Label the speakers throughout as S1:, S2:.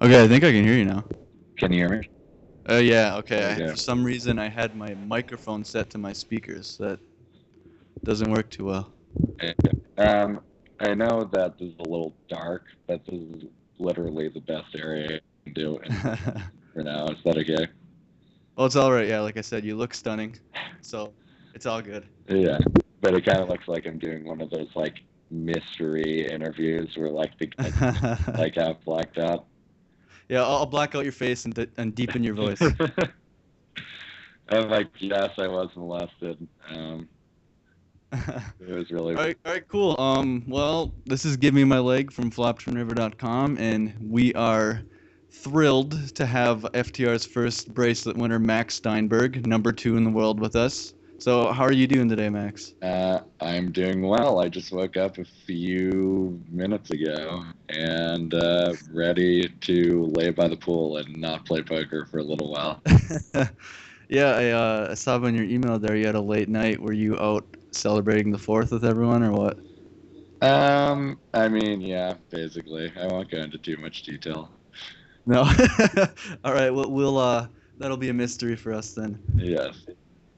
S1: Okay, I think I can hear you now.
S2: Can you hear me?
S1: Yeah, okay.
S2: Okay.
S1: For some reason, I had my microphone set to my speakers. That doesn't work too well.
S2: Um, I know that this is a little dark, but this is literally the best area I can do it for now. Is that okay?
S1: Well, it's all right. Yeah, like I said, you look stunning, so it's all good.
S2: Yeah, but it kind of looks like I'm doing one of those like mystery interviews where like the guys like have blacked out.
S1: Yeah, I'll black out your face and deepen your voice.
S2: I'm like, yes, I was molested. It was really
S1: All right, cool. Well, this is Give Me My Leg from FlopTurnRiver.com, and we are thrilled to have FTR's first bracelet winner, Max Steinberg, number two in the world, with us. So, how are you doing today, Max?
S2: I'm doing well. I just woke up a few minutes ago and ready to lay by the pool and not play poker for a little while.
S1: Yeah, I saw on your email there you had a late night. Were you out celebrating the 4th with everyone, or what?
S2: I mean, yeah, basically. I won't go into too much detail.
S1: No. All right, we'll that'll be a mystery for us then.
S2: Yes.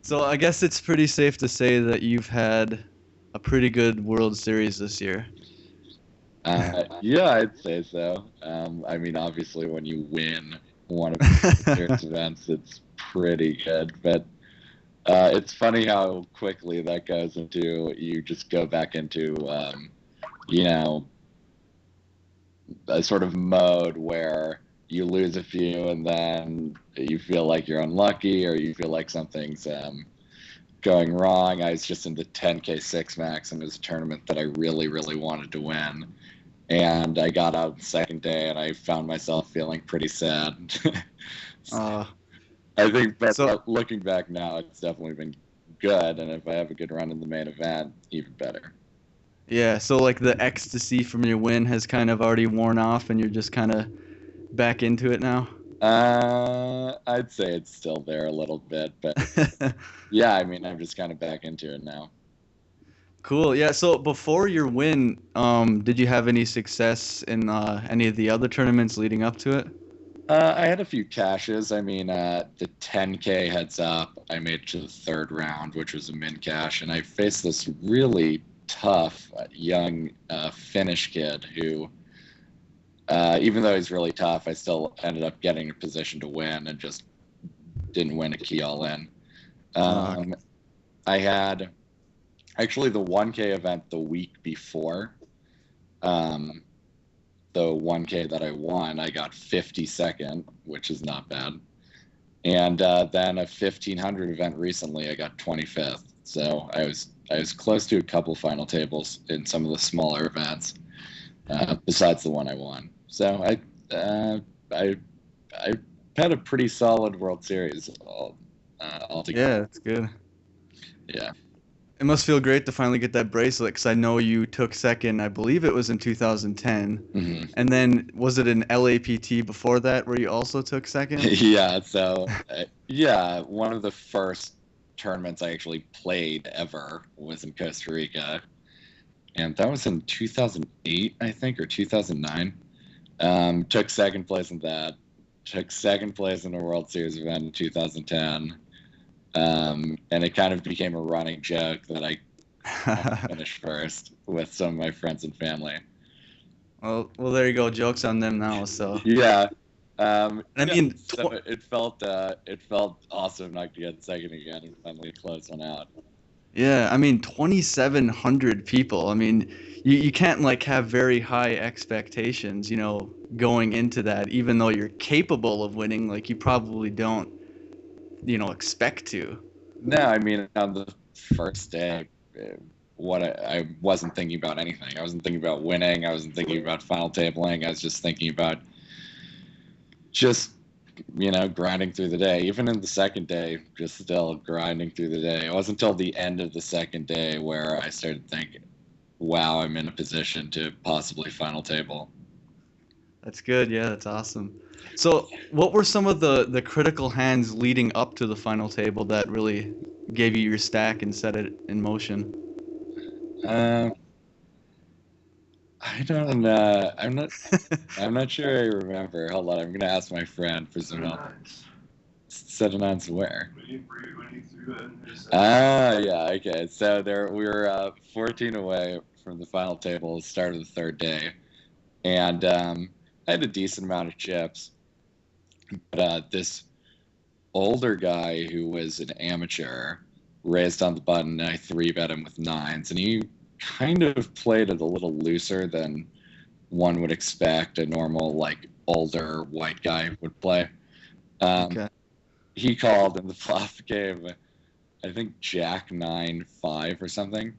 S1: So I guess it's pretty safe to say that you've had a pretty good World Series this year.
S2: Yeah, I'd say so. I mean, obviously, when you win one of the series events, it's pretty good. But it's funny how quickly that goes into you just go back into, you know, a sort of mode where you lose a few and then you feel like you're unlucky or you feel like something's going wrong. I was just in the 10K six max and it was a tournament that I really, really wanted to win. And I got out the second day and I found myself feeling pretty sad.
S1: Uh,
S2: I think, but
S1: so
S2: looking back now, it's definitely been good. And if I have a good run in the main event, even better.
S1: yeah, so like the ecstasy from your win has kind of already worn off, and you're just kind of back into it now.
S2: I'd say it's still there a little bit, but yeah, I mean, I'm just kind of back into it now.
S1: Cool. Yeah. So before your win, did you have any success in any of the other tournaments leading up to it?
S2: I had a few cashes. I mean, the 10K heads up, I made to the third round, which was a min cash, and I faced this really tough young Finnish kid who, even though he's really tough, I still ended up getting a position to win and just didn't win a key all in.
S1: Uh,
S2: Um, I had actually the 1K event the week before. Um, the 1K that I won, I got 52nd, which is not bad. And then a 1500 event recently, I got 25th. So I was close to a couple final tables in some of the smaller events, besides the one I won. So I had a pretty solid World Series altogether.
S1: yeah, that's good.
S2: Yeah.
S1: It must feel great to finally get that bracelet because I know you took second. I believe it was in 2010.
S2: Hmm.
S1: And then was it an LAPT before that where you also took second?
S2: Yeah. So yeah, one of the first tournaments I actually played ever was in Costa Rica, and that was in 2008, I think, or 2009. Took second place in that. Took second place in a World Series event in 2010. And it kind of became a running joke that I finished first with some of my friends and family.
S1: Well, there you go. Joke's on them now. So,
S2: Yeah.
S1: I
S2: Yeah.
S1: mean,
S2: So it felt awesome not to get second again and finally close one out.
S1: yeah, I mean, 2,700 people. I mean, you can't like have very high expectations, going into that, even though you're capable of winning. Like, you probably don't, expect to.
S2: No, I mean on the first day, I wasn't thinking about anything. I wasn't thinking about winning. I wasn't thinking about final tabling. I was just thinking about just grinding through the day. Even in the second day, just still grinding through the day. It wasn't until the end of the second day where I started thinking, "Wow, I'm in a position to possibly final table."
S1: That's good. Yeah, that's awesome. So, what were some of the critical hands leading up to the final table that really gave you your stack and set it in motion?
S2: Uh, I don't. I'm not sure I remember. Hold on. I'm gonna ask my friend for some help. 7-9s where? Ah, yeah. Okay. So we were 14 away from the final table, start of the third day, and I had a decent amount of chips. But this older guy who was an amateur raised on the button, and I 3-bet him with 9s, and he kind of played it a little looser than one would expect a normal, like, older white guy would play.
S1: Okay.
S2: He called in the flop game, I think Jack 9-5 or something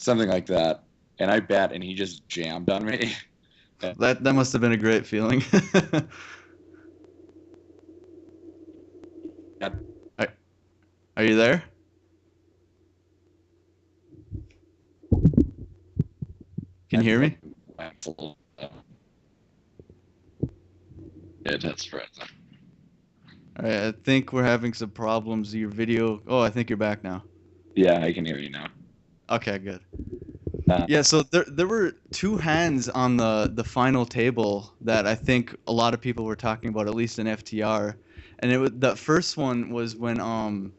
S2: like that, and I bet, and he just jammed on me.
S1: That must have been a great feeling. are, are you there? Can you hear me?
S2: Yeah, that's right.
S1: All right, I think we're having some problems. Your video. Oh, I think you're back now.
S2: Yeah, I can hear you now.
S1: Okay, good. Yeah, so there were two hands on the final table that I think a lot of people were talking about, at least in FTR, and it was the first one was when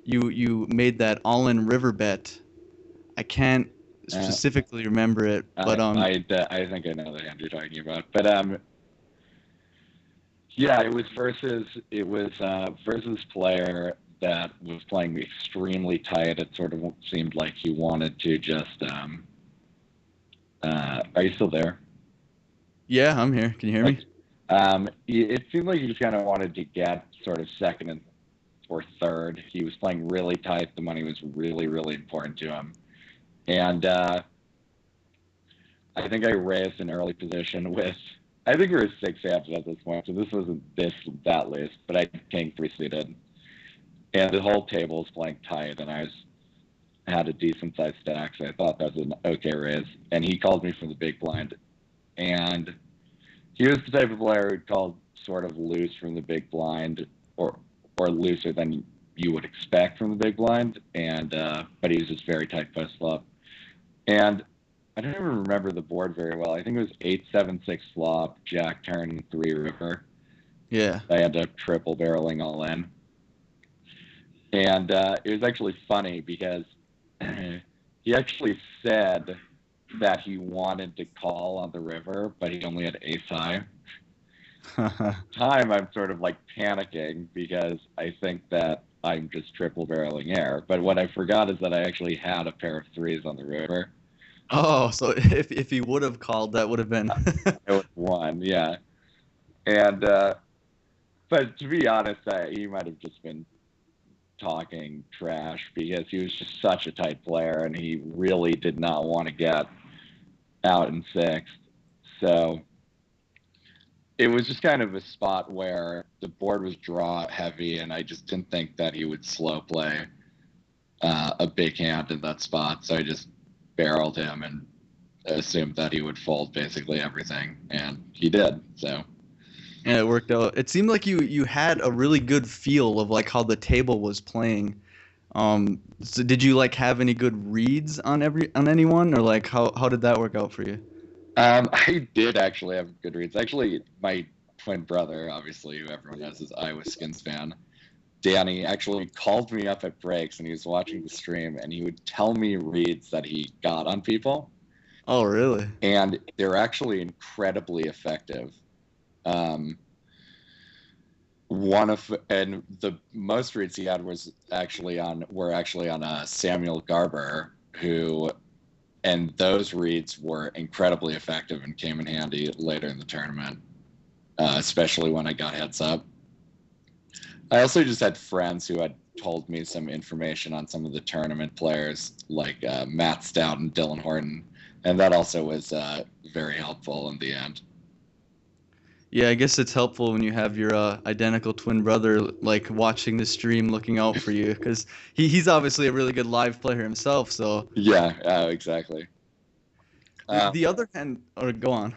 S1: you made that all-in river bet. I can't specifically remember it, but
S2: I think I know the hand you're talking about, but yeah, it was versus player that was playing extremely tight. It sort of seemed like he wanted to just are you still there?
S1: yeah, I'm here. Can you hear me?
S2: It seemed like he just kind of wanted to get sort of second or third. He was playing really tight. The money was really, really important to him. And I think I raised an early position with, I think we were 6 hands at this point, so this wasn't that loose, but I king 3 suited. And the whole table was playing tight, and I had a decent sized stack, so I thought that was an okay raise. And he called me from the big blind. And he was the type of player who called sort of loose from the big blind, or looser than you would expect from the big blind. And but he was just very tight post flop. And I don't even remember the board very well. I think it was 8-7-6 flop, Jack turn, 3 river.
S1: Yeah.
S2: I ended up triple barreling all in. And it was actually funny because he actually said that he wanted to call on the river, but he only had ace high. Time I'm sort of like panicking because I think that I'm just triple barreling air. But what I forgot is that I actually had a pair of 3s on the river.
S1: Oh, so if he would have called, that would have been
S2: It was 1, yeah. And but to be honest, he might have just been talking trash because he was just such a tight player and he really did not want to get out in 6th. So it was just kind of a spot where the board was draw heavy and I just didn't think that he would slow play a big hand in that spot. So I just barreled him and assumed that he would fold basically everything, and he did. So
S1: yeah, it worked out. It seemed like you had a really good feel of like how the table was playing. So did you like have any good reads on anyone, or like how did that work out for you?
S2: I did actually have good reads. Actually, my twin brother, obviously, who everyone knows is Iowa Skins fan, Danny, actually called me up at breaks and he was watching the stream and he would tell me reads that he got on people.
S1: Oh, really?
S2: And they're actually incredibly effective. And the most reads he had were actually on Samuel Garber, and those reads were incredibly effective and came in handy later in the tournament, especially when I got heads up. I also just had friends who had told me some information on some of the tournament players, like Matt Stout and Dylan Horton, and that also was very helpful in the end.
S1: Yeah, I guess it's helpful when you have your identical twin brother like watching the stream, looking out for you, because he's obviously a really good live player himself. So
S2: yeah, exactly.
S1: The other hand, or go on.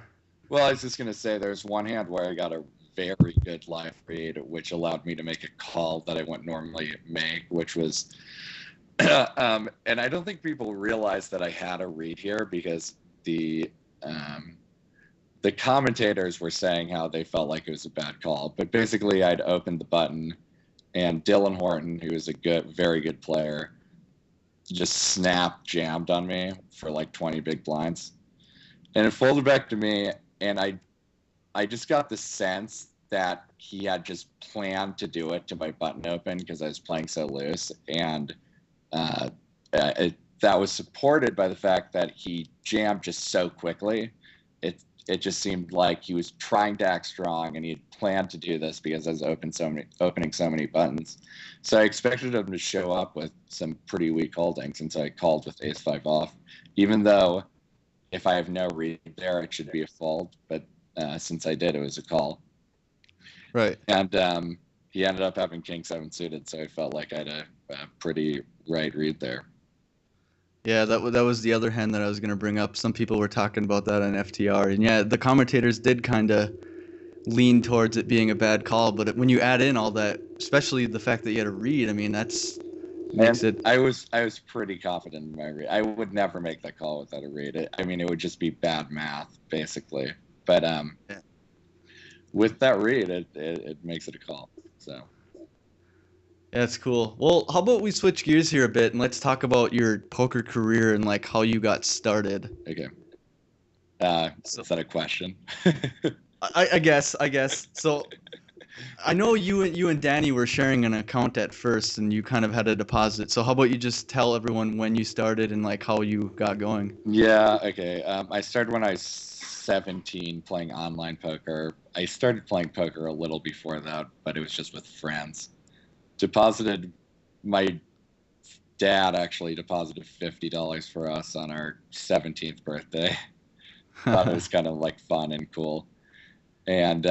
S2: Well, I was just gonna say there's one hand where I got a very good live read, which allowed me to make a call that I wouldn't normally make, which was, and I don't think people realize that I had a read here because the the commentators were saying how they felt like it was a bad call, but basically I'd opened the button and Dylan Horton, who is a very good player, just snap jammed on me for like 20 big blinds. And it folded back to me, and I just got the sense that he had just planned to do it to my button open because I was playing so loose. And that was supported by the fact that he jammed just so quickly. It just seemed like he was trying to act strong, and he had planned to do this because I was opening so many buttons. So I expected him to show up with some pretty weak holdings, and so I called with ace-5 off, even though if I have no read there, it should be a fold. But since I did, it was a call.
S1: Right.
S2: And he ended up having king-7 suited, so I felt like I had a pretty right read there.
S1: Yeah, that was the other hand that I was going to bring up. Some people were talking about that on FTR, and yeah, the commentators did kind of lean towards it being a bad call. But when you add in all that, especially the fact that you had a read, I mean, makes it.
S2: I was pretty confident in my read. I would never make that call without a read. It would just be bad math, basically. But
S1: Yeah.
S2: with that read, it makes it a call. So.
S1: That's cool. Well, how about we switch gears here a bit and let's talk about your poker career and like how you got started.
S2: Okay. Is that a question?
S1: I guess. So I know you and Danny were sharing an account at first and you kind of had a deposit. So how about you just tell everyone when you started and like how you got going?
S2: Yeah, okay. I started when I was 17 playing online poker. I started playing poker a little before that, but it was just with friends. My dad actually deposited $50 for us on our 17th birthday. Thought it was kind of like fun and cool. And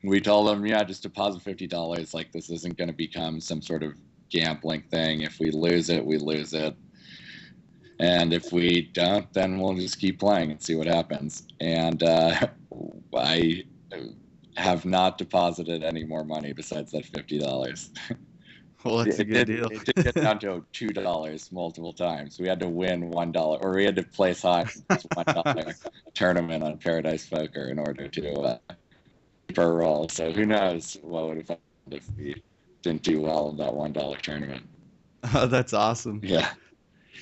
S2: we told him, yeah, just deposit $50. Like, this isn't going to become some sort of gambling thing. If we lose it, we lose it. And if we don't, then we'll just keep playing and see what happens. And I have not deposited any more money besides that $50.
S1: Well, that's a good deal.
S2: It did get down to $2 multiple times. We had to win $1, or we had to place high in this $1 tournament on Paradise Poker in order to keep our roll. So who knows what would have happened if we didn't do well in that $1 tournament.
S1: That's awesome.
S2: Yeah.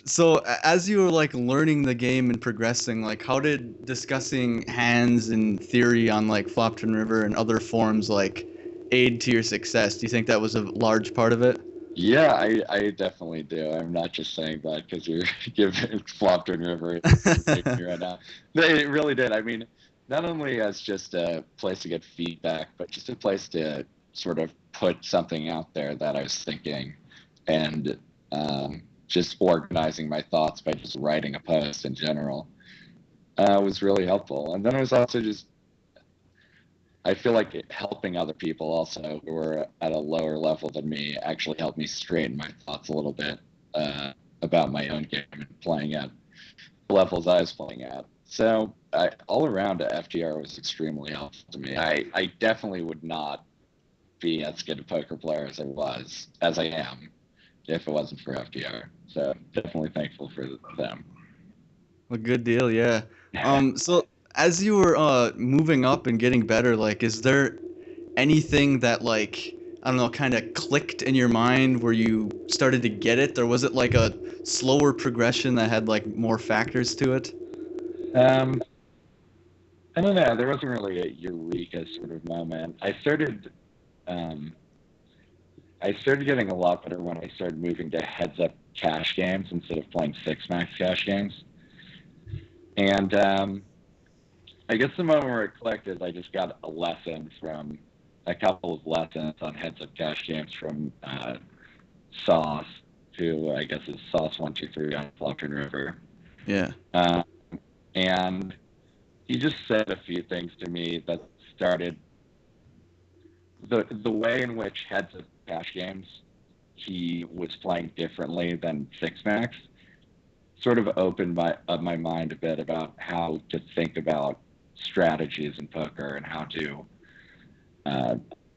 S1: So as you were like learning the game and progressing, like how did discussing hands and theory on like FlopTurnRiver and other forums like aid to your success? Do you think that was a large part of it?
S2: Yeah, I definitely do. I'm not just saying that because you're giving FlopTurnRiver right now. It really did. I mean, not only as just a place to get feedback, but just a place to sort of put something out there that I was thinking, and just organizing my thoughts by just writing a post in general was really helpful. And then it was also just, I feel like helping other people also who were at a lower level than me actually helped me straighten my thoughts a little bit about my own game and playing at the levels I was playing at. So all around, FTR was extremely helpful to me. I definitely would not be as good a poker player as I am, if it wasn't for FTR. So definitely thankful for them.
S1: A good deal, yeah. So as you were moving up and getting better, like, is there anything that like, I don't know, kind of clicked in your mind where you started to get it, or was it like a slower progression that had like more factors to it?
S2: I don't know. There wasn't really a eureka sort of moment. I started getting a lot better when I started moving to heads-up cash games instead of playing 6-max cash games. And I guess the moment where it clicked is I just got a couple of lessons on heads-up cash games from Sauce, who I guess is Sauce123 on FlopTurnRiver.
S1: Yeah.
S2: And he just said a few things to me that started the way in which heads-up cash games he was playing differently than 6-max sort of opened my mind a bit about how to think about strategies in poker and how to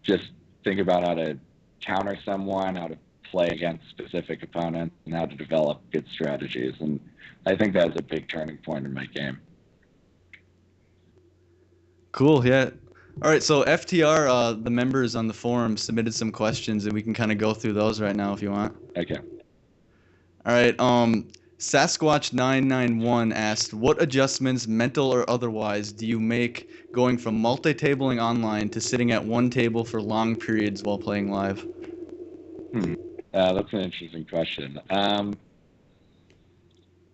S2: just think about how to counter someone, how to play against specific opponents, and how to develop good strategies. And I think that was a big turning point in my game.
S1: Cool. Yeah. All right. So FTR, the members on the forum submitted some questions, and we can kind of go through those right now if you want.
S2: Okay.
S1: All right. Sasquatch991 asked, "What adjustments, mental or otherwise, do you make going from multi-tabling online to sitting at one table for long periods while playing live?"
S2: That's an interesting question. I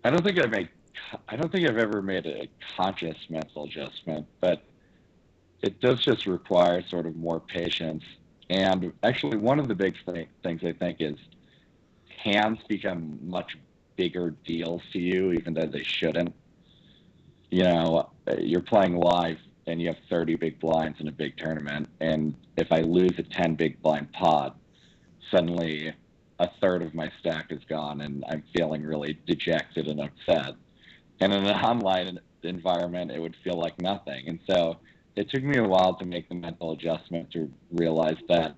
S2: don't think I don't think I've ever made a conscious mental adjustment, but it does just require sort of more patience. And actually, one of the big things I think is hands become much bigger deals to you, even though they shouldn't. You know, you're playing live and you have 30 big blinds in a big tournament, and if I lose a 10 big blind pot, suddenly a third of my stack is gone, and I'm feeling really dejected and upset. And in an online environment, it would feel like nothing. And so it took me a while to make the mental adjustment to realize that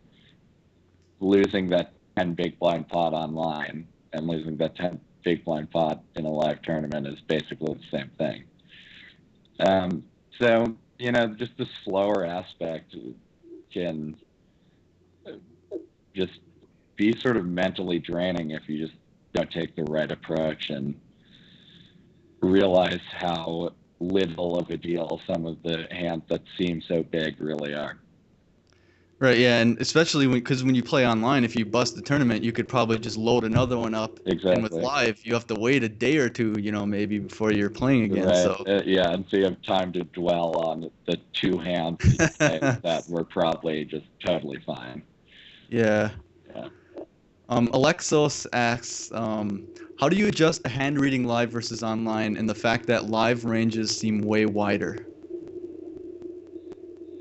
S2: losing that 10 big blind pot online and losing that 10 big blind pot in a live tournament is basically the same thing. So, you know, just the slower aspect can just be sort of mentally draining if you just don't take the right approach and realize how little of a deal some of the hands that seem so big really are.
S1: Right, yeah, and especially because when you play online, if you bust the tournament, you could probably just load another one up.
S2: Exactly.
S1: And with live, you have to wait a day or two, you know, maybe before you're playing again.
S2: Right.
S1: So
S2: Yeah, and so you have time to dwell on the two hands that were probably just totally fine.
S1: Yeah.
S2: Yeah.
S1: Alexos asks, how do you adjust hand reading live versus online and the fact that live ranges seem way wider?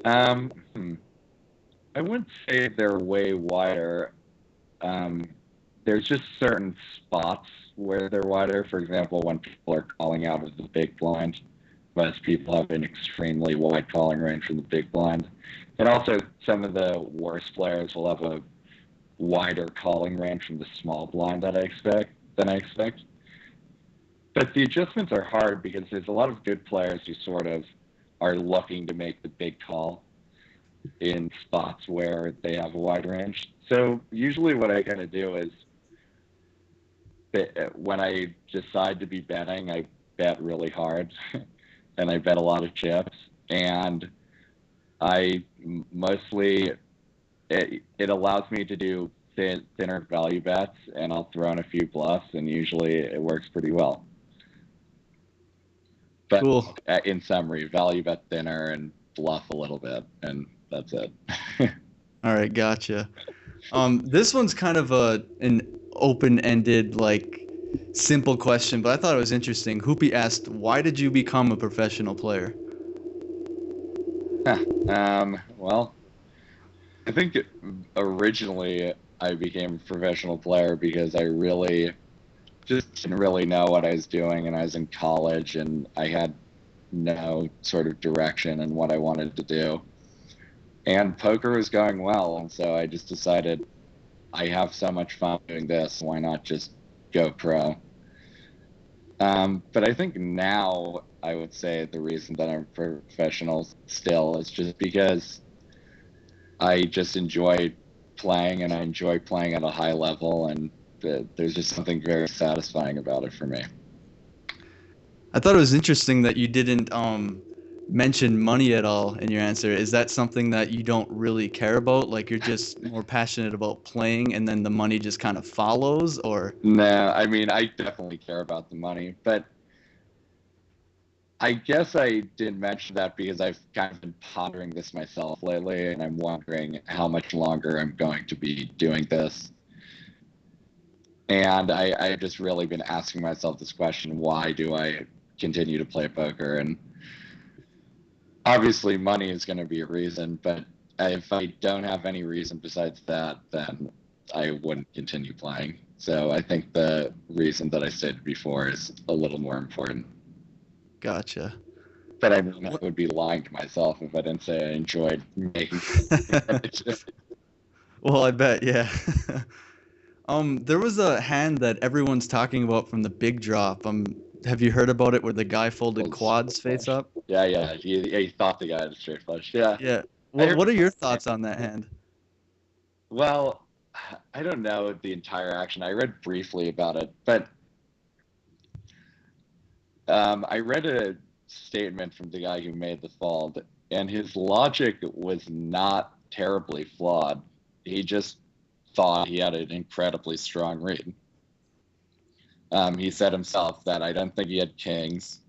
S2: I wouldn't say they're way wider. There's just certain spots where they're wider. For example, when people are calling out of the big blind, most people have an extremely wide calling range from the big blind. And also, some of the worst players will have a wider calling range from the small blind than I expect. But the adjustments are hard because there's a lot of good players who sort of are looking to make the big call in spots where they have a wide range. So usually what I kind of do is when I decide to be betting, I bet really hard and I bet a lot of chips. And I mostly, it allows me to do thinner value bets, and I'll throw in a few bluffs, and usually it works pretty well. But
S1: Cool.
S2: in summary, value bet thinner and bluff a little bit, and that's it.
S1: All right, gotcha. This one's kind of an open-ended, like, simple question, but I thought it was interesting. Hoopy asked, why did you become a professional player?
S2: Well, I think originally I became a professional player because I really just didn't really know what I was doing, and I was in college and I had no sort of direction in what I wanted to do. And poker was going well, and so I just decided I have so much fun doing this, why not just go pro? But I think now I would say the reason that I'm professional still is just because I just enjoy playing, and I enjoy playing at a high level, and there's just something very satisfying about it for me.
S1: I thought it was interesting that you didn't mention money at all in your answer. Is that something that you don't really care about? Like you're just more passionate about playing and then the money just kind of follows, or?
S2: No, I mean, I definitely care about the money, but I guess I didn't mention that because I've kind of been pondering this myself lately, and I'm wondering how much longer I'm going to be doing this. And I've just really been asking myself this question, why do I continue to play poker? And obviously money is going to be a reason, but if I don't have any reason besides that, then I wouldn't continue playing. So I think the reason that I stated before is a little more important.
S1: Gotcha.
S2: But I mean, I would be lying to myself if I didn't say I enjoyed making.
S1: Well, I bet, yeah. There was a hand that everyone's talking about from the big drop. have you heard about it where the guy folded
S2: Was
S1: quads face
S2: flush.
S1: up?
S2: Yeah, yeah. He thought the guy had a straight flush. Yeah,
S1: Yeah.
S2: I
S1: What
S2: heard.
S1: are your thoughts on that hand?
S2: Well, I don't know the entire action. I read briefly about it, but I read a statement from the guy who made the fold, and his logic was not terribly flawed. He just thought he had an incredibly strong read. He said himself that I don't think he had kings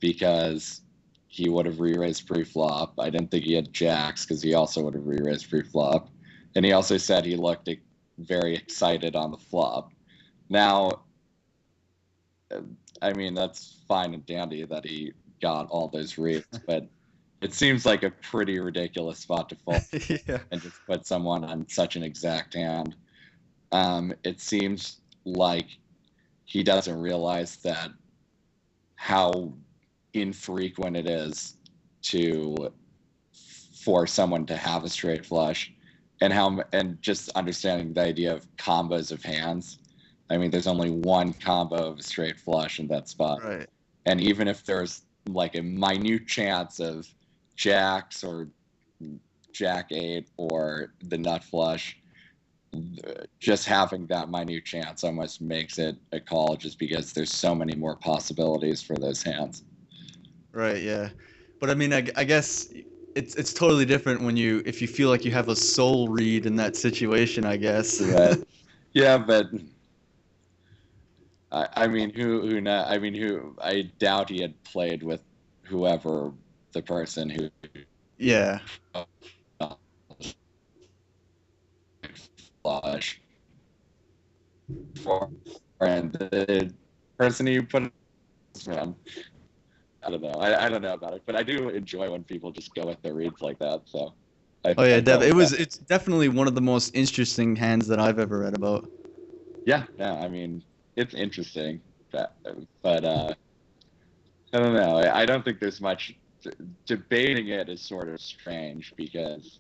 S2: because he would have re-raised pre-flop. I didn't think he had jacks because he also would have re-raised pre-flop. And he also said he looked very excited on the flop. Now, I mean, that's fine and dandy that he got all those reads, but it seems like a pretty ridiculous spot to fold
S1: Yeah.
S2: and just put someone on such an exact hand. It seems like he doesn't realize that how infrequent it is for someone to have a straight flush, and just understanding the idea of combos of hands. I mean, there's only one combo of a straight flush in that spot.
S1: Right.
S2: And even if there's like a minute chance of jacks or jack eight or the nut flush, just having that minute chance almost makes it a call just because there's so many more possibilities for those hands.
S1: Right, yeah. But I mean, I guess it's totally different when if you feel like you have a soul read in that situation, I guess.
S2: Right. Yeah, but I mean, who not? I mean, who? I doubt he had played with whoever the person who
S1: Yeah.
S2: flush for, and the person you put, man. I don't know. I don't know about it, but I do enjoy when people just go with their reads like that. So
S1: Oh yeah,
S2: I felt like that.
S1: it's definitely one of the most interesting hands that I've ever read about.
S2: Yeah, yeah. I mean, it's interesting, but I don't know. I don't think there's much debating it is sort of strange because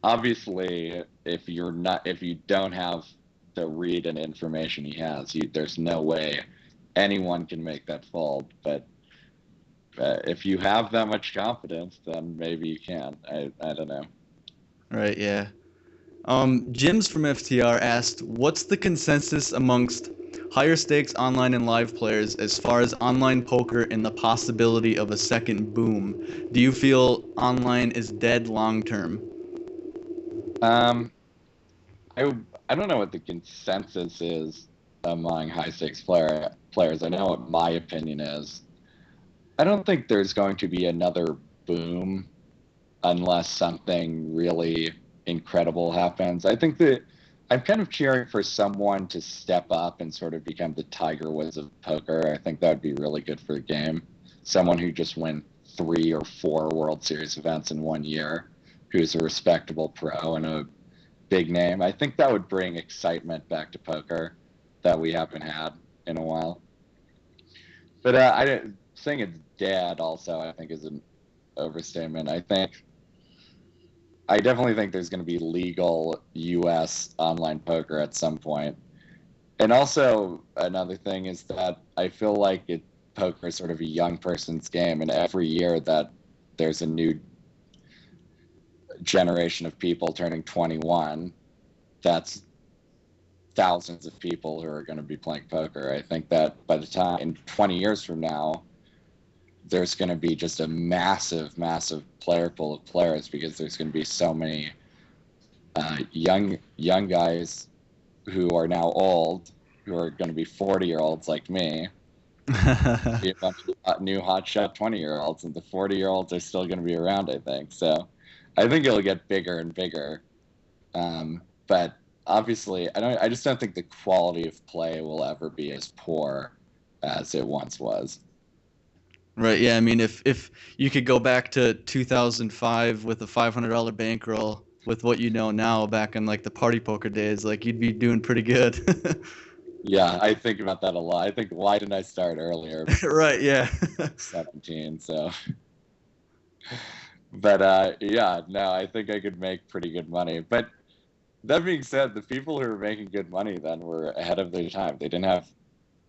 S2: obviously if you don't have the read and information he has, there's no way anyone can make that fold. But if you have that much confidence, then maybe you can. I don't know.
S1: Right, yeah. Jims from FTR asked, "What's the consensus amongst higher stakes online and live players as far as online poker and the possibility of a second boom? Do you feel online is dead long term?"
S2: Um, I I don't know what the consensus is among high stakes players. I know what my opinion is. I don't think there's going to be another boom unless something really incredible happens. I think that I'm kind of cheering for someone to step up and sort of become the Tiger Woods of poker. I think that would be really good for the game. Someone who just win 3 or 4 World Series events in 1 year, who's a respectable pro and a big name. I think that would bring excitement back to poker that we haven't had in a while. But saying it's dead also, I think, is an overstatement. I definitely think there's going to be legal U.S. online poker at some point. And also another thing is that I feel like poker is sort of a young person's game, and every year that there's a new generation of people turning 21, that's thousands of people who are going to be playing poker. I think that by the time in 20 years from now, there's going to be just a massive, massive player pool of players because there's going to be so many young guys who are now old, who are going to be 40-year-olds like me, be a bunch of new hotshot 20-year-olds, and the 40-year-olds are still going to be around, I think. So I think it'll get bigger and bigger. But obviously, I just don't think the quality of play will ever be as poor as it once was.
S1: Right, yeah. I mean, if you could go back to 2005 with a $500 bankroll with what you know now back in like the party poker days, like you'd be doing pretty good.
S2: Yeah, I think about that a lot. I think, why didn't I start earlier?
S1: Right, yeah.
S2: 17, so. But yeah, no, I think I could make pretty good money. But that being said, the people who were making good money then were ahead of their time. They didn't have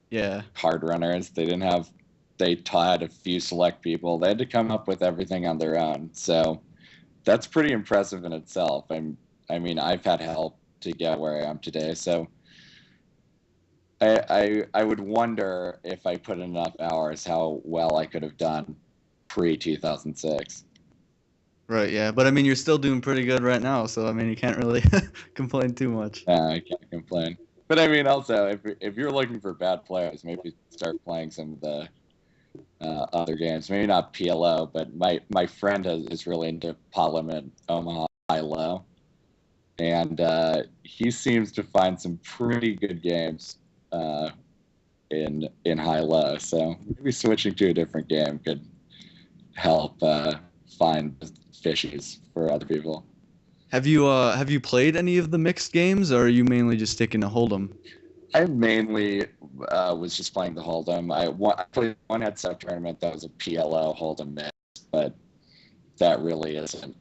S1: Yeah.
S2: hard runners. They taught a few select people. They had to come up with everything on their own. So that's pretty impressive in itself. I mean, I've had help to get where I am today. So I would wonder if I put in enough hours how well I could have done pre 2006.
S1: Right, yeah. But I mean, you're still doing pretty good right now, so I mean, you can't really complain too much.
S2: I can't complain. But I mean, also, if you're looking for bad players, maybe start playing some of the other games. Maybe not PLO, but my friend is really into Parliament Omaha High Low, and he seems to find some pretty good games in High Low. So maybe switching to a different game could help find fishies for other people.
S1: Have you played any of the mixed games, or are you mainly just sticking to Hold'em?
S2: I mainly was just playing the Hold'em. I played one headset tournament that was a PLO Hold'em mix, but that really isn't.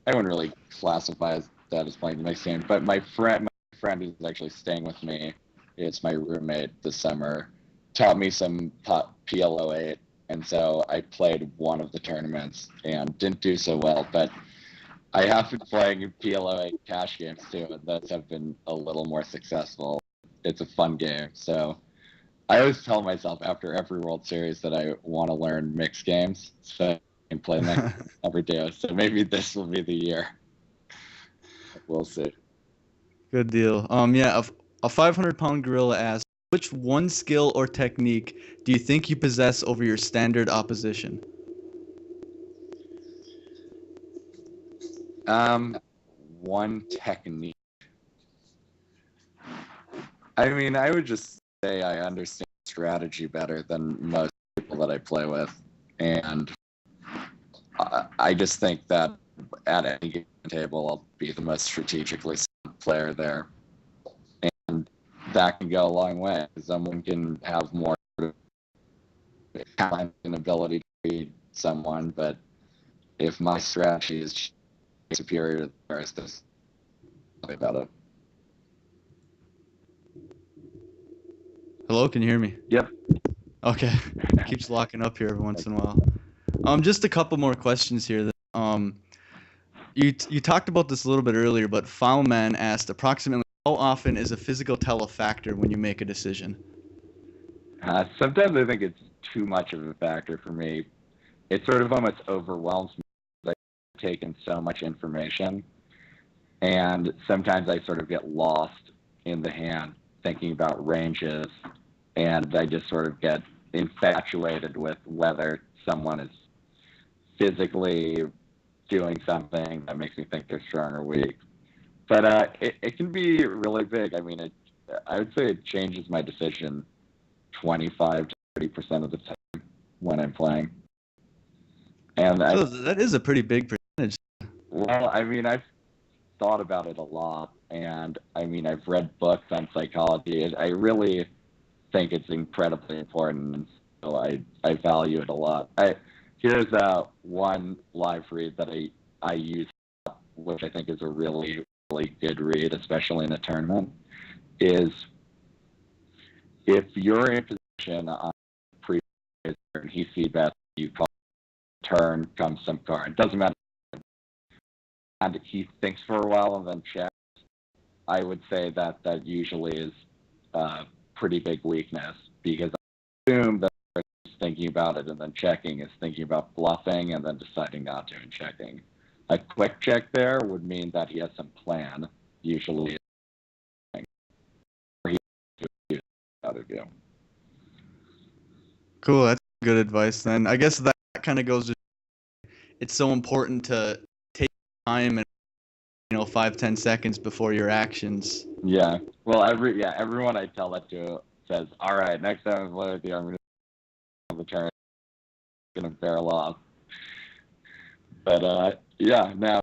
S2: I wouldn't really classify that as playing the mixed game. But my friend who's actually staying with me, it's my roommate this summer, taught me some PLO 8, and so I played one of the tournaments and didn't do so well, but I have been playing PLO 8 cash games too, and those have been a little more successful. It's a fun game, so I always tell myself after every World Series that I want to learn mixed games, so I can play next every day. So maybe this will be the year. We'll see.
S1: Good deal. Yeah, a 500-pound gorilla asks, which one skill or technique do you think you possess over your standard opposition?
S2: One technique. I mean, I would just say I understand strategy better than most people that I play with, and I just think that at any game table, I'll be the most strategically sound player there, and that can go a long way. Someone can have more talent and ability to read someone, but if my strategy is superior to theirs, there's nothing about it.
S1: Hello, can you hear me?
S2: Yep.
S1: Okay. Keeps locking up here every once in a while. Just a couple more questions here. You talked about this a little bit earlier, but Fileman asked approximately how often is a physical tell a factor when you make a decision?
S2: Sometimes I think it's too much of a factor for me. It sort of almost overwhelms me. I've taken so much information, and sometimes I sort of get lost in the hand thinking about ranges, and I just sort of get infatuated with whether someone is physically doing something that makes me think they're strong or weak. But it can be really big. I mean, I would say it changes my decision 25 to 30% of the time when I'm playing. And
S1: So that is a pretty big percentage.
S2: well, I mean, I've thought about it a lot, and I mean, I've read books on psychology. I really think it's incredibly important, and so I value it a lot. Here's one live read that I use, which I think is a really good read, especially in a tournament. Is if you're in position on pre and he feedback you call turn comes some card. It doesn't matter. And he thinks for a while and then checks. I would say that usually is a pretty big weakness because I assume that he's thinking about it and then checking is thinking about bluffing and then deciding not to and checking. A quick check there would mean that he has some plan, usually, or he has out of you.
S1: Cool, that's good advice then. I guess that kind of goes to it's so important to take time and 5-10 seconds before your actions.
S2: Yeah. Well, everyone I tell that to says, "All right, next time I play with you, I'm going to the turn, going to barrel off." But yeah, now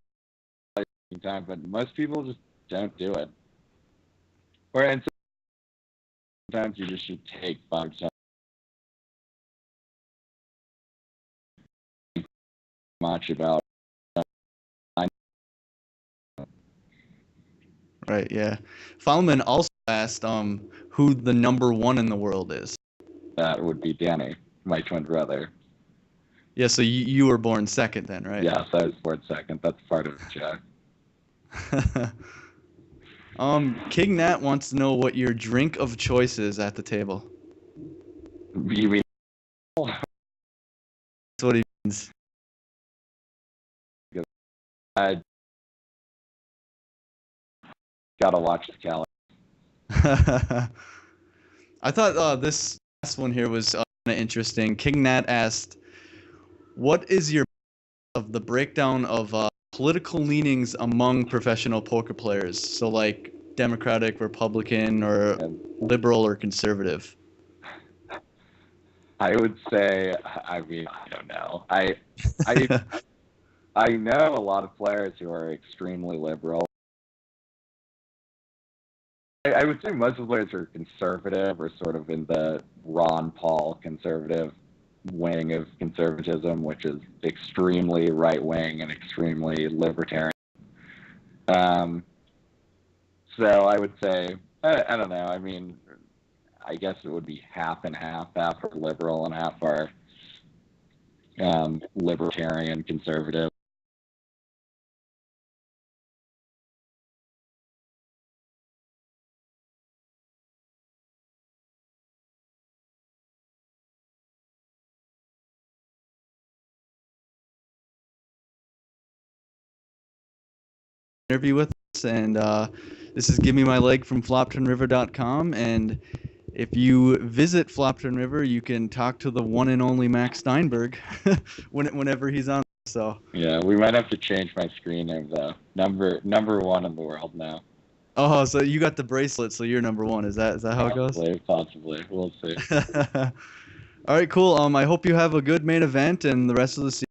S2: time, but most people just don't do it. Or and sometimes you just should take 5 seconds much about.
S1: Right, yeah. Fileman also asked who the number one in the world is.
S2: That would be Danny, my twin brother.
S1: Yeah, so you were born second then, right?
S2: Yes, I was born second. That's part of the joke.
S1: King Nat wants to know what your drink of choice is at the table.
S2: You mean
S1: That's what he means.
S2: I gotta watch the calendar.
S1: I thought this last one here was kind of interesting. King Nat asked, "What is your of the breakdown of political leanings among professional poker players? So like Democratic, Republican, or liberal or conservative?"
S2: I would say, I mean, I don't know. I know a lot of players who are extremely liberal. I would say most of the players are conservative or sort of in the Ron Paul conservative wing of conservatism, which is extremely right wing and extremely libertarian. So I would say, I don't know. I mean, I guess it would be half and half are liberal and half are libertarian conservative.
S1: Interview with us, and this is Give Me My Leg from FlopTurnRiver.com, and if you visit FlopTurnRiver, you can talk to the one and only Max Steinberg whenever he's on. So
S2: yeah, we might have to change my screen name though. Number one in the world now.
S1: Oh, so you got the bracelet, so you're number one. Is that how it goes?
S2: Possibly. We'll see.
S1: All right, cool. I hope you have a good main event and the rest of the season.